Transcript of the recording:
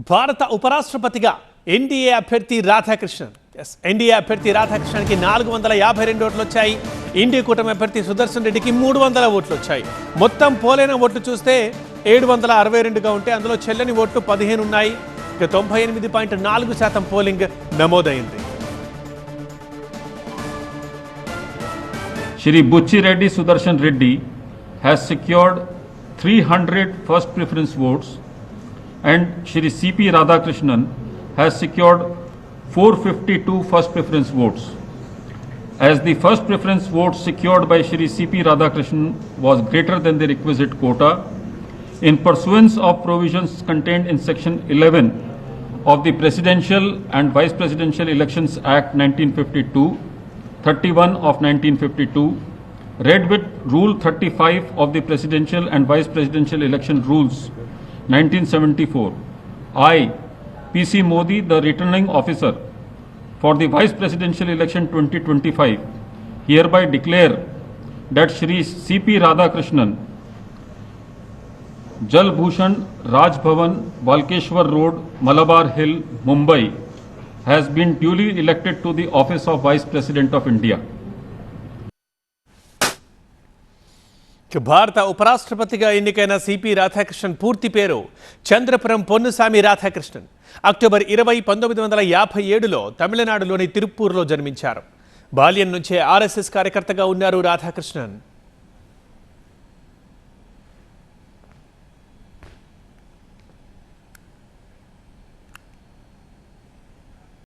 భారత ఉపరాష్ట్రపతిగా ఎన్డీఏ అభ్యర్థి రాధాకృష్ణన్ ఎన్డీఏ అభ్యర్థి రాధాకృష్ణన్కి 452 ఓట్లు వచ్చాయి. ఇండి కూటమి అభ్యర్థి సుదర్శన్ రెడ్డికి 300 ఓట్లు వచ్చాయి. మొత్తం పోలైన ఓట్లు చూస్తే 762గా ఉంటే అందులో చెల్లని ఓట్లు 15 ఉన్నాయి. ఇక 98.4% పోలింగ్ నమోదైంది. Shri Buchi Reddy Sudarshan Reddy has secured 300 first preference votes and Shri C.P. Radhakrishnan has secured 452 first preference votes. As the first preference votes secured by Shri C.P. Radhakrishnan was greater than the requisite quota, in pursuance of provisions contained in Section 11 of the Presidential and Vice Presidential Elections Act 1952, 31 of 1952, read with Rule 35 of the Presidential and Vice Presidential Election Rules 1974, I, P.C. Modi, the returning officer for the Vice Presidential Election 2025, hereby declare that Shri C.P. Radhakrishnan, Jal Bhushan Raj Bhavan, Walkeshwar Road, Malabar Hill, Mumbai, has been duly elected to the office of Vice President of India. భారత ఉపరాష్ట్రపతిగా ఎన్నికైన CP Radhakrishnan పూర్తి పేరు Chandrapuram Ponnusamy Radhakrishnan. October 20, 1957లో తమిళనాడులోని తిరుప్పూర్లో జన్మించారు. బాల్యం నుంచే RSS కార్యకర్తగా ఉన్నారు రాధాకృష్ణన్.